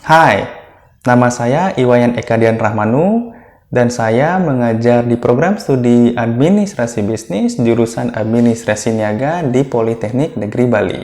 Hai, nama saya Iwayan Ekadian Rahmanu dan saya mengajar di program studi Administrasi Bisnis jurusan Administrasi Niaga di Politeknik Negeri Bali.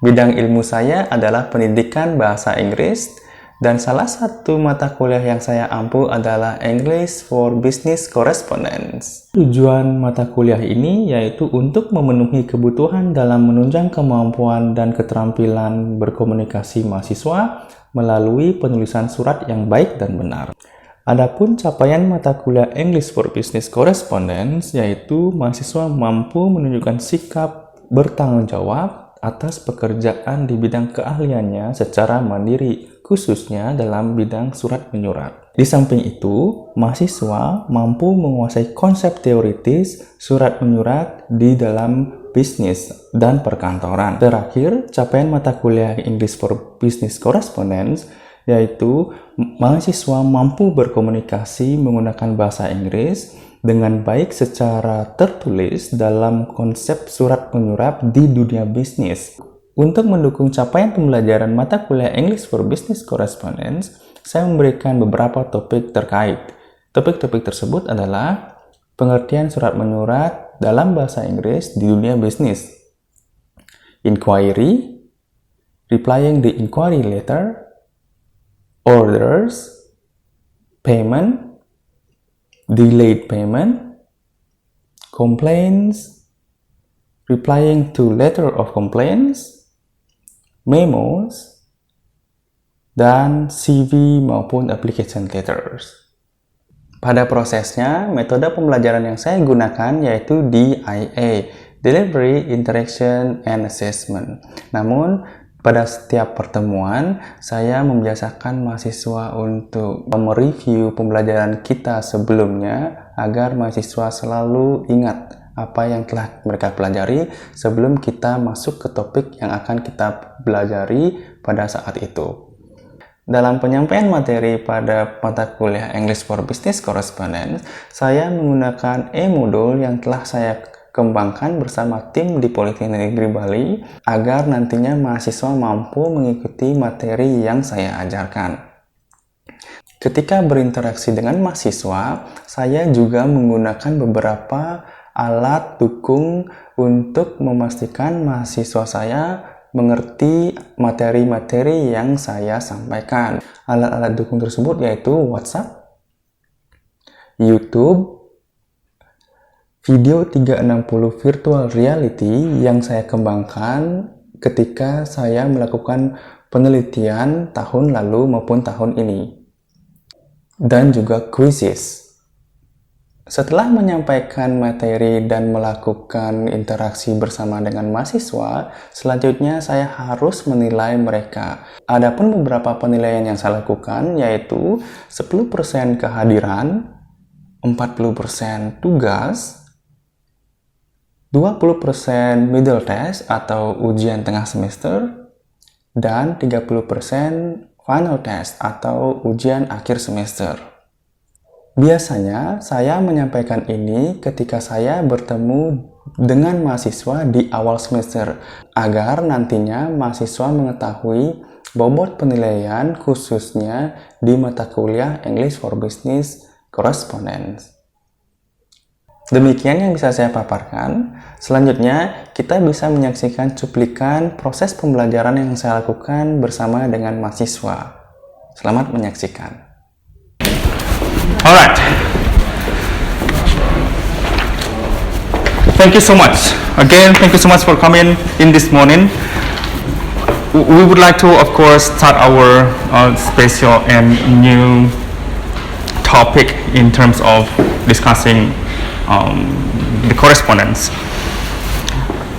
Bidang ilmu saya adalah pendidikan bahasa Inggris dan salah satu mata kuliah yang saya ampu adalah English for Business Correspondence. Tujuan mata kuliah ini yaitu untuk memenuhi kebutuhan dalam menunjang kemampuan dan keterampilan berkomunikasi mahasiswa melalui penulisan surat yang baik dan benar. Adapun capaian mata kuliah English for Business Correspondence yaitu mahasiswa mampu menunjukkan sikap bertanggung jawab atas pekerjaan di bidang keahliannya secara mandiri, khususnya dalam bidang surat menyurat. Di samping itu, mahasiswa mampu menguasai konsep teoritis surat menyurat di dalam bisnis dan perkantoran. Terakhir, capaian mata kuliah English for Business Correspondence yaitu mahasiswa mampu berkomunikasi menggunakan bahasa Inggris dengan baik secara tertulis dalam konsep surat menyurat di dunia bisnis. Untuk mendukung capaian pembelajaran mata kuliah English for Business Correspondence, saya memberikan beberapa topik terkait. Topik-topik tersebut adalah pengertian surat menyurat dalam bahasa Inggris di dunia bisnis, inquiry, replying the inquiry letter, orders, payment, delayed payment, complaints, replying to letter of complaints, memos, dan CV maupun application letters. Pada prosesnya, metode pembelajaran yang saya gunakan yaitu DIA, Delivery, Interaction, and Assessment. Namun, pada setiap pertemuan, saya membiasakan mahasiswa untuk mereview pembelajaran kita sebelumnya agar mahasiswa selalu ingat apa yang telah mereka pelajari sebelum kita masuk ke topik yang akan kita pelajari pada saat itu. Dalam penyampaian materi pada mata kuliah English for Business Correspondence, saya menggunakan e-modul yang telah saya kembangkan bersama tim di Politeknik Negeri Bali agar nantinya mahasiswa mampu mengikuti materi yang saya ajarkan. Ketika berinteraksi dengan mahasiswa, saya juga menggunakan beberapa alat dukung untuk memastikan mahasiswa saya mengerti materi-materi yang saya sampaikan. Alat-alat dukung tersebut yaitu WhatsApp, YouTube, video 360 virtual reality yang saya kembangkan ketika saya melakukan penelitian tahun lalu maupun tahun ini, dan juga quizzes. Setelah menyampaikan materi dan melakukan interaksi bersama dengan mahasiswa, selanjutnya saya harus menilai mereka. Adapun beberapa penilaian yang saya lakukan yaitu 10% kehadiran, 40% tugas, 20% middle test atau ujian tengah semester, dan 30% final test atau ujian akhir semester. Biasanya, saya menyampaikan ini ketika saya bertemu dengan mahasiswa di awal semester, agar nantinya mahasiswa mengetahui bobot penilaian khususnya di mata kuliah English for Business Correspondence. Demikian yang bisa saya paparkan. Selanjutnya, kita bisa menyaksikan cuplikan proses pembelajaran yang saya lakukan bersama dengan mahasiswa. Selamat menyaksikan. Alright. Thank you so much. Again, thank you so much for coming in this morning. We would like to, of course, start our special and new topic in terms of discussing the correspondence.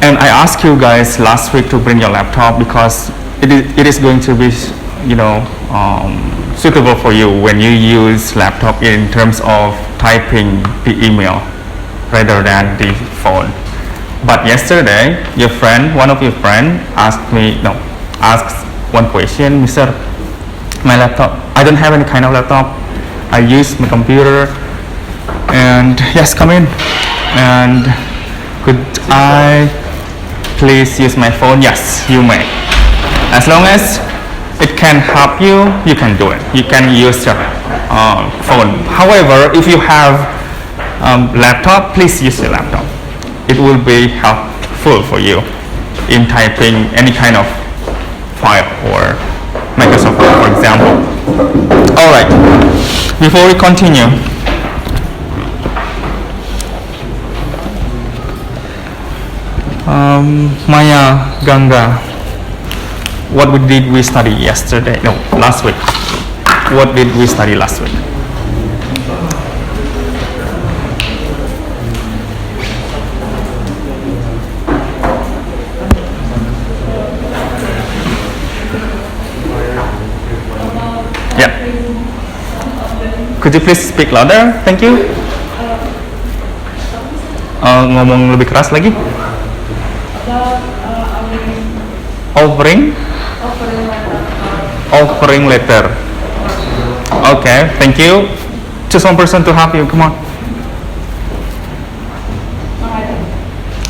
And I asked you guys last week to bring your laptop because it is going to be, suitable for you when you use laptop in terms of typing the email rather than the phone. But yesterday, one of your friend asked one question, Mr. My laptop, I don't have any kind of laptop. I use my computer. And yes, come in. And could I please use my phone? Yes, you may. As long as it can help you, you can do it. You can use your phone. However, if you have laptop, please use your laptop. It will be helpful for you in typing any kind of file or Microsoft Word, for example. All right. Before we continue, Maya Ganga, what did we study yesterday? No, last week. What did we study last week? Yeah. Could you please speak louder? Thank you. Ngomong lebih keras lagi. Offering letter. Okay, thank you. Choose one person to help you. Come on.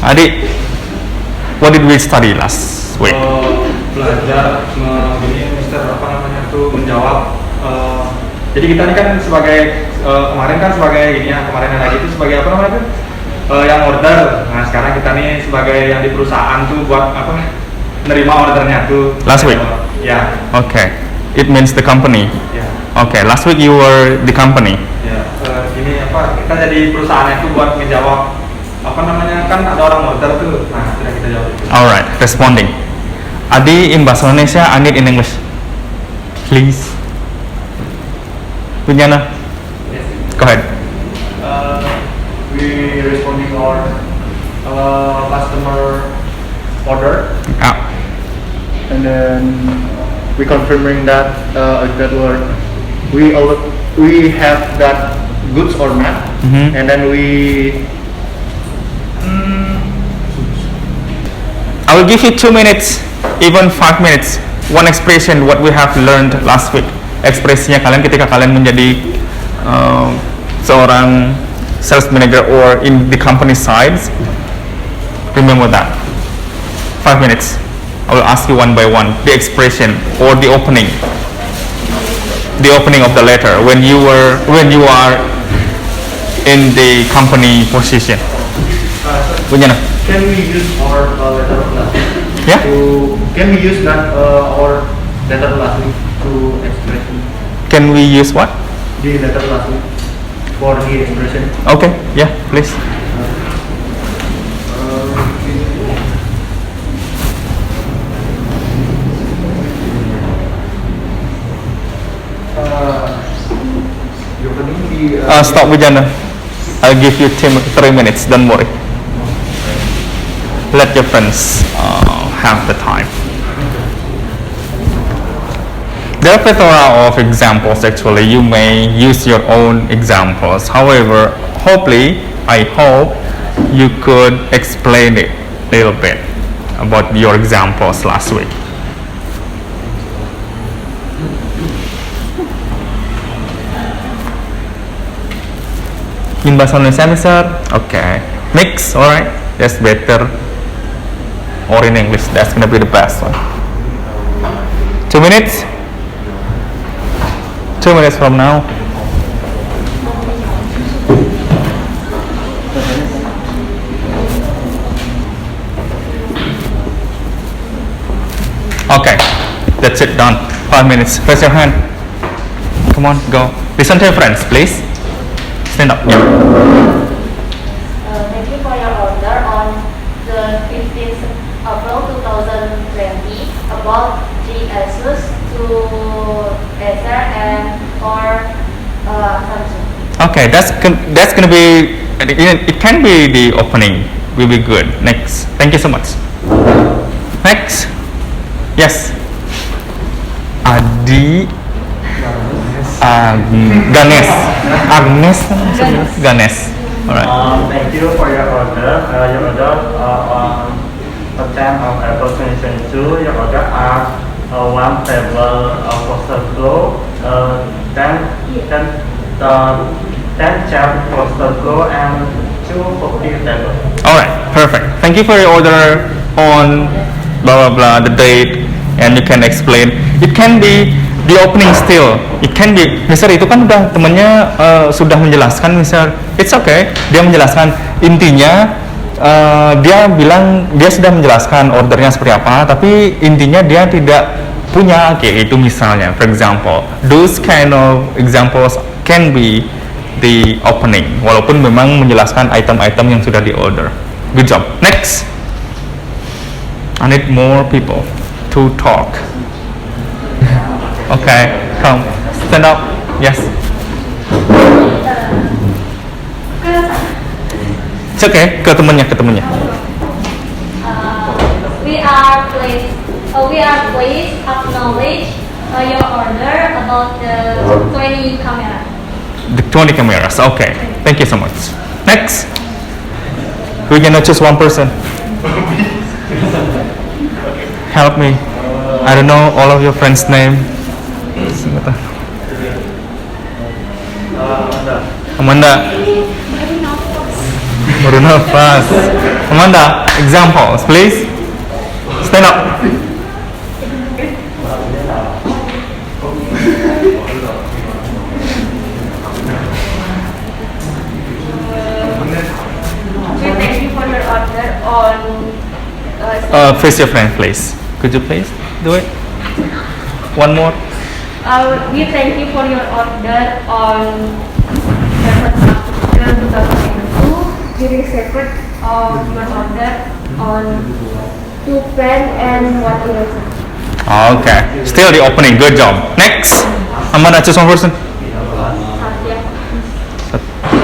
Adi, what did we study last week? Belajar ini Mister apa namanya tuh menjawab. Jadi kita ini kan sebagai kemarin kan sebagai ini ya kemarin yang lagi itu sebagai apa namanya tuh yang order. Nah sekarang kita nih sebagai yang di perusahaan tuh buat apa? Nerima ordernya tuh. Last week. Ya. Okay, it means the company. Ya. Okay, last week you were the company. Ya. Ini apa? Kita jadi perusahaan itu buat menjawab apa namanya kan ada orang order tuh. Nah sudah kita jawab itu. Alright, responding. Adi in bahasa Indonesia, I need in English. Please. Punyana, Yes. go ahead. We responding our customer order. Ah, And then we confirming that we have that goods or not, Mhm. and then we I will give you 2 minutes, even 5 minutes. One expression what we have learned last week. Ekspresinya kalian ketika kalian menjadi seorang sales manager or in the company sides. Remember that. 5 minutes. I will ask you one by one the expression or the opening of the letter when you are in the company position. Punya nah? can we use our letter of last Yeah? can we use that our letter of last to expression Can we use what? the letter of last for the expression? Okay, yeah, please. Stop Vijana. I'll give you 3 minutes, don't worry. Let your friends have the time. There are plethora of examples actually. You may use your own examples. However, I hope you could explain it a little bit about your examples last week. In bahasa Indonesia, Mister? Okay. Mix, alright. That's better. Or in English, that's gonna be the best one. 2 minutes? 2 minutes from now. Okay, that's it, done. 5 minutes. Raise your hand. Come on, go. Listen to your friends, please. Stand up. Yeah. Thank you for your order on the 15th April 2020 about the Asus to Acer and or Samsung. Okay, that's gonna be. It can be the opening. Will be good. Next. Thank you so much. Next. Yes. Adi. Ganesh. Ganesh. Alright. Thank you for your order. Your order on the 10th of April 2022. Your order are one table poster flow, 10 chap poster flow, and 2 coffee table. Alright. Perfect. Thank you for your order on blah blah blah, the date and you can explain. It can be the opening still. It can be, Mister itu kan udah temennya sudah menjelaskan, Mister. It's okay. Dia menjelaskan intinya. Dia bilang dia sudah menjelaskan ordernya seperti apa, tapi intinya dia tidak punya kayak itu misalnya. For example, those kind of examples can be the opening, walaupun memang menjelaskan item-item yang sudah di order. Good job. Next, I need more people to talk. Okay, come, stand up. Yes. It's okay. Ke temennya. We are pleased acknowledge your order about the 20 camera. The 20 cameras. Okay. Thank you so much. Next, we cannot choose one person. Help me. I don't know all of your friends' name. Amanda. Bruno fast. Amanda, examples, please. Stand up. We thank you for your order on. Face your friend, please. Could you please do it? One more. We thank you for your order on 7 April 2002. We received your order on 2 pen and 1 eraser. Okay. Still the opening. Good job. Next. Amanda, choose one person. Satya.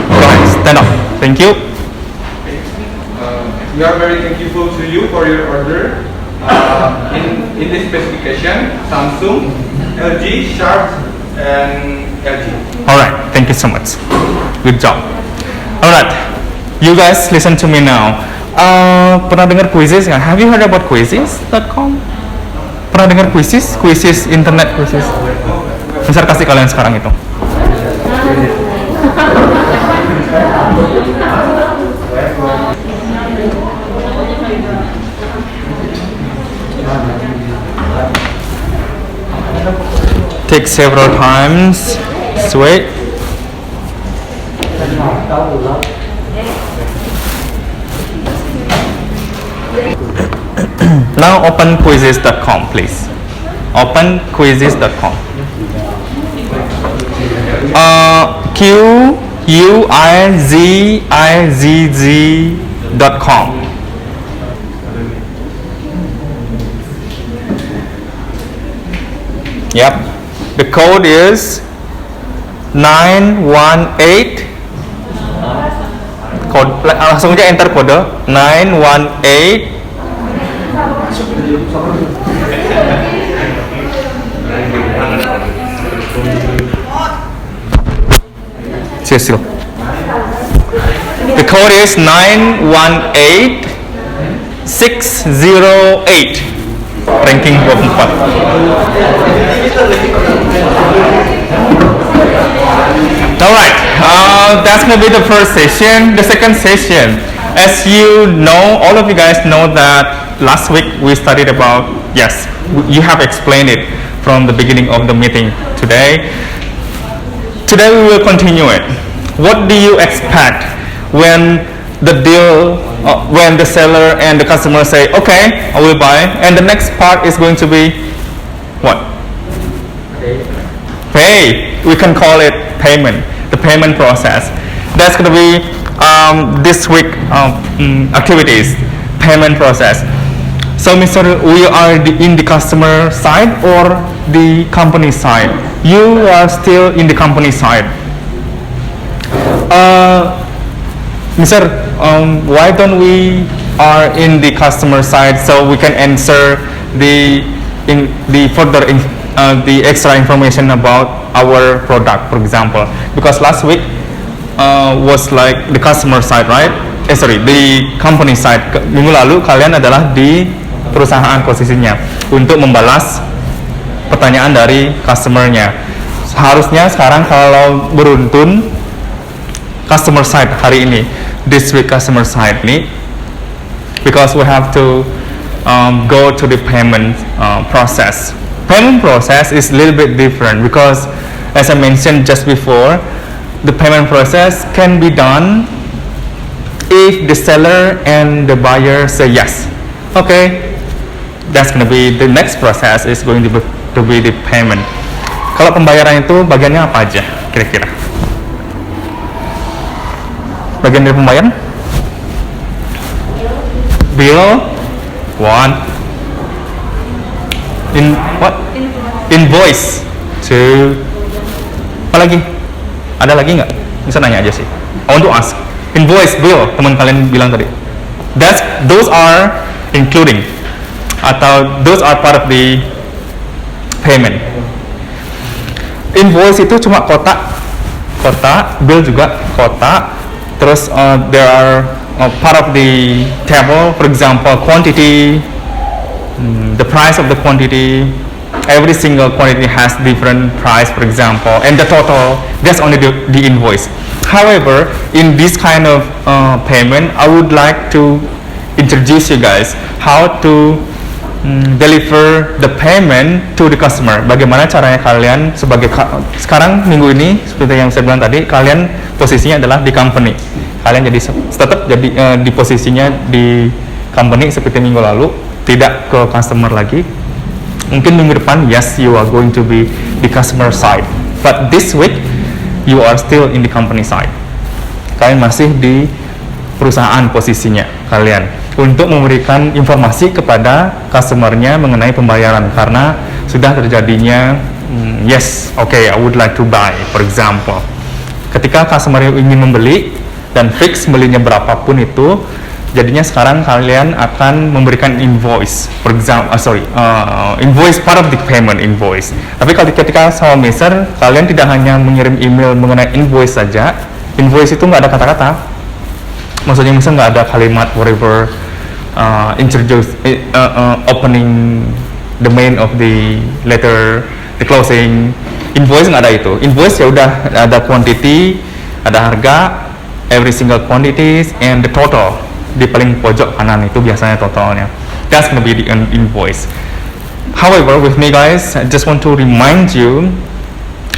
Go ahead. Stand up. Thank you. We are very thankful to you for your order. In this specification, Samsung, LG, Sharp, and LG. Alright, thank you so much. Good job. Alright, you guys listen to me now. Pernah dengar Quizzes nggak? Have you heard about Quizzes.com? Pernah dengar Quizzes? Quizzes, internet Quizzes. Besar kasih kalian sekarang itu. Take several times. Sweat. Now open quizzes.com, please. Open quizzes.com. QUIZIZZ.com. Yep. The code is 918. Langsung aja enter kode 918. Cecil. The code is 918608. Ranking 24. Alright, that's gonna be the first session. The second session, as you know, all of you guys know that last week we studied about, yes, you have explained it from the beginning of the meeting today. Today we will continue it. What do you expect when the deal, when the seller and the customer say, okay, I will buy, and the next part is going to be what? Pay. We can call it payment, the payment process. That's going to be this week activities, payment process. So, Mr. We are in the customer side or the company side? You are still in the company side. Mr. Why don't we are in the customer side so we can answer the extra information about our product, for example? Because last week was like the customer side, right? The company side. Minggu lalu kalian adalah di perusahaan posisinya untuk membalas pertanyaan dari customer-nya. Seharusnya sekarang kalau beruntun customer side hari ini, this week customer side nih, because we have to go to the payment process. Payment process is a little bit different because, as I mentioned just before, the payment process can be done if the seller and the buyer say yes. Okay, that's gonna be the next process is going to be the payment. Kalau pembayaran itu bagiannya apa aja kira-kira? Bagian dari pembayaran? Bill, one. What? Invoice, two. Apa lagi? Ada lagi nggak? Bisa nanya aja sih. I want to ask. Invoice, bill, teman kalian bilang tadi. Those are including atau those are part of the payment. Invoice itu cuma kotak, bill juga kotak. Terus there are part of the table, for example, quantity, the price of the quantity. Every single quantity has different price, for example, and the total. That's only the invoice. However, in this kind of payment, I would like to introduce you guys how to deliver the payment to the customer. Bagaimana caranya kalian sekarang minggu ini seperti yang saya bilang tadi, kalian posisinya adalah di company. Kalian jadi tetap jadi di posisinya di company seperti minggu lalu, tidak ke customer lagi. Mungkin minggu depan, yes, you are going to be the customer side, but this week you are still in the company side. Kalian masih di perusahaan posisinya kalian untuk memberikan informasi kepada customernya mengenai pembayaran karena sudah terjadinya yes, okay, I would like to buy, for example. Ketika customer ingin membeli dan fix belinya berapapun itu, jadinya sekarang kalian akan memberikan invoice, for example, invoice part of the payment invoice. Tapi kalau ketika sama Mister, kalian tidak hanya mengirim email mengenai invoice saja. Invoice itu nggak ada kata-kata. Maksudnya Mister nggak ada kalimat whatever introduce opening the main of the letter, the closing. Invoice nggak ada itu. Invoice ya udah ada quantity, ada harga, every single quantities and the total. Di paling pojok kanan itu biasanya totalnya. That's gonna be the invoice. However, with me guys, I just want to remind you,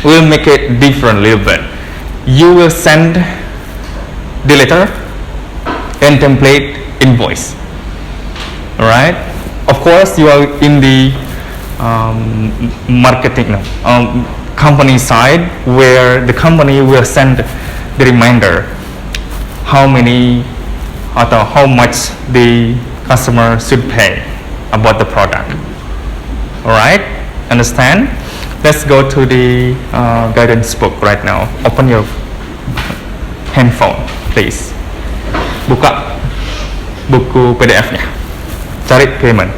we'll make it different a little bit. You will send the letter and template invoice. Alright? Of course, you are in the marketing company side where the company will send the reminder how many atau how much the customer should pay about the product. Alright, understand? Let's go to the guidance book right now. Open your handphone, please. Buka buku PDF-nya. Cari payment.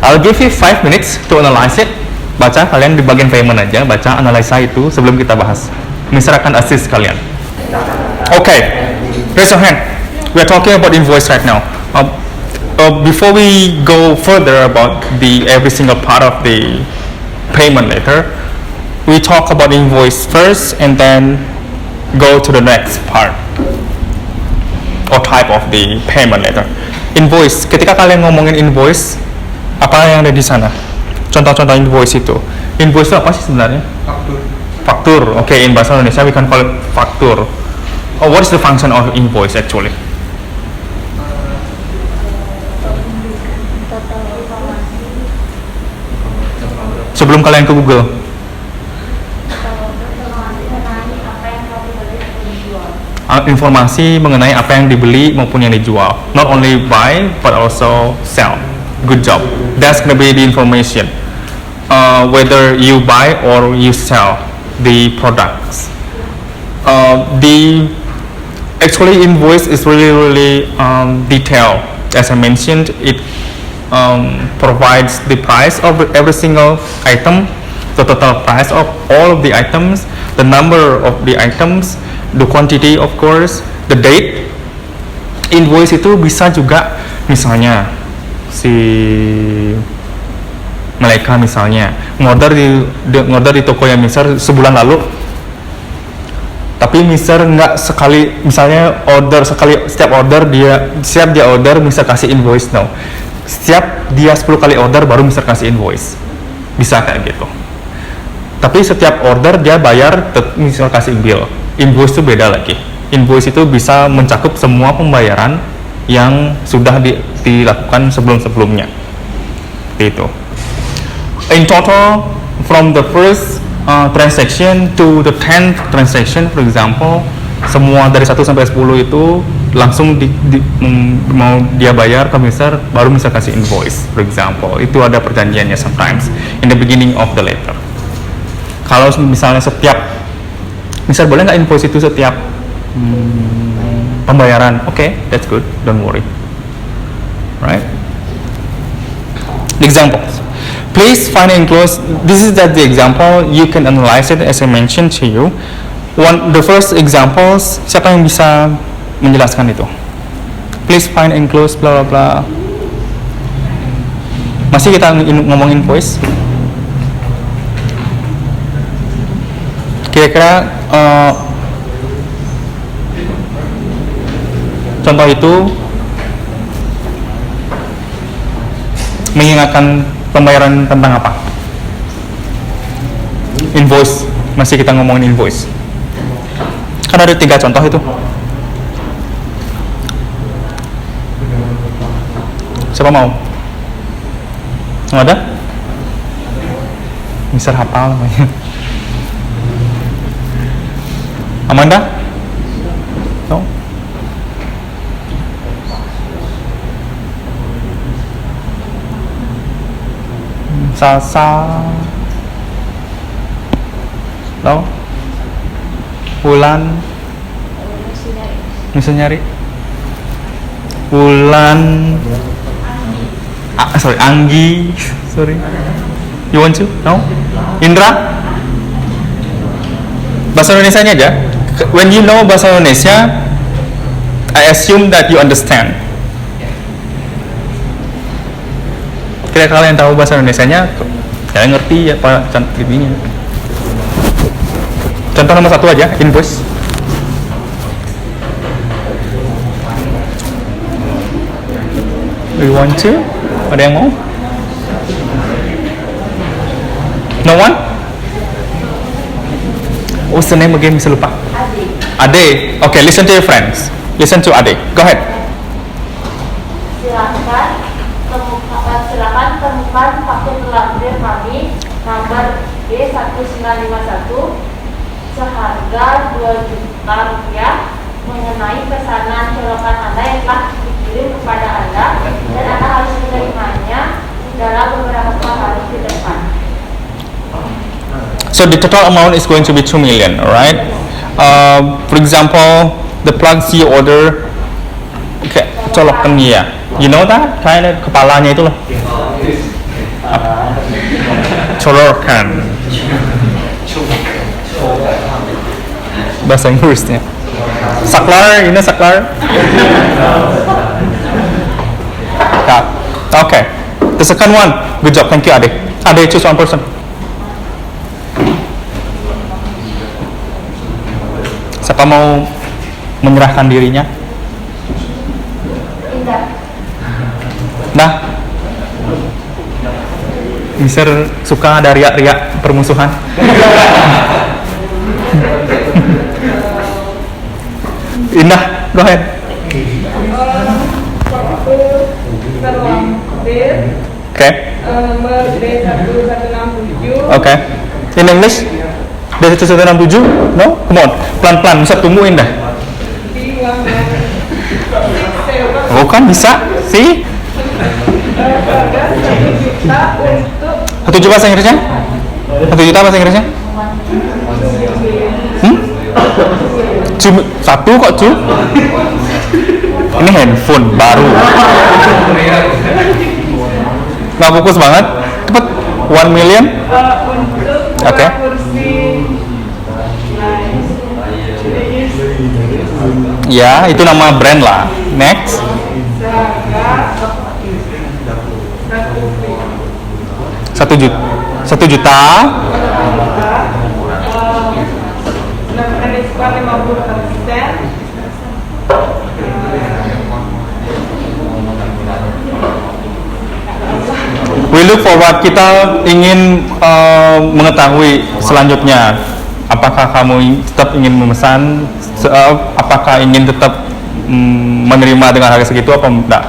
I'll give you 5 minutes to analyze it. Baca, kalian di bagian payment aja, baca, analisa itu sebelum kita bahas. Mister akan assist kalian. Okay, raise your hand. We are talking about invoice right now. Before we go further about the every single part of the payment letter, we talk about invoice first and then go to the next part or type of the payment letter. Invoice, ketika kalian ngomongin invoice, apa yang ada di sana? Contoh-contoh invoice itu. Invoice itu apa sih sebenarnya? Faktur. Faktur. Okay, in bahasa Indonesia we can call it faktur. Oh, what is the function of invoice actually? Sebelum kalian ke Google. Informasi mengenai apa yang dibeli maupun yang dijual. Not only buy but also sell. Good job. That's gonna be the information. whether you buy or you sell the products. The actually invoice is really detailed. As I mentioned, it provides the price of every single item, the total price of all of the items, the number of the items, the quantity of course, the date. Invoice itu bisa juga misalnya si mereka misalnya ngorder di toko yang Mister sebulan lalu, tapi Mister nggak sekali misalnya setiap order dia order Mister kasih invoice, no, setiap dia 10 kali order baru Mister kasih invoice, bisa kayak gitu. Tapi setiap order dia bayar Mister kasih bill. Invoice itu beda lagi. Invoice itu bisa mencakup semua pembayaran yang sudah dilakukan sebelum-sebelumnya. Itu. In total, from the first transaction to the 10th transaction, for example, semua dari 1 sampai 10 itu langsung mau dia bayar ke Mister, baru Mister kasih invoice, for example. Itu ada perjanjiannya sometimes in the beginning of the letter. Kalau misalnya Mister boleh nggak invoice itu setiap pembayaran? Okay, that's good, don't worry. Right? The examples. Please find and enclose. This is the example. You can analyze it as I mentioned to you. The first examples. Siapa yang bisa menjelaskan itu? Please find and enclose bla bla bla. Masih kita ngomong invoice. Kira-kira contoh itu mengingatkan pembayaran tentang apa? Invoice. Masih kita ngomongin invoice. Kan ada 3 contoh itu. Siapa mau? Nggak ada? Mister hafal namanya. Amanda? No? Sasa? No? Wulan? Bisa nyari? Wulan? Anggi? Sorry. You want to? No? Indra? Bahasa Indonesianya aja. When you know bahasa Indonesia, I assume that you understand. Kira kalian tahu bahasa Indonesianya, kalian ngerti ya Pak ini. Contoh nomor 1 aja, invoice. Do you want to? Ada yang mau? No one? What's the name again? Bisa lupa. Ade. Okay, listen to your friends. Listen to Ade. Go ahead. Silakan temukan paket laundry kami nomor B1951 seharga Rp2 juta mengenai pesanan colokan Anda yang telah dikirim kepada Anda dan Anda harus menerimanya dalam beberapa hari ke depan. So the total amount is going to be 2 million, alright? For example, the plugs you order, okay, colokan ya. You know that? Kayak kepalanya itu loh. Colokan. Bahasa Inggrisnya. Saklar, you know saklar? Okay. The second one. Good job, thank you Ade. Ade, choose one person. Siapa mau menyerahkan dirinya? Nah, Mister suka ada riak-riak permusuhan. Indah, go ahead. Okay. Okay. In English? D1167? No? Come on. Pelan-pelan, bisa tunggu Indah. Oh kan bisa? See? Harga 1 juta untuk 1 juta bahasa Inggrisnya? 1 juta bahasa Inggrisnya? Satu kok cu? Ini handphone baru. Nggak fokus banget. Cepet. 1 million. Oke. Ya, itu nama brand lah. Next. 1 juta. 1 juta. We look forward, kita ingin mengetahui selanjutnya, apakah kamu tetap ingin memesan, apakah ingin tetap menerima dengan harga segitu apa enggak.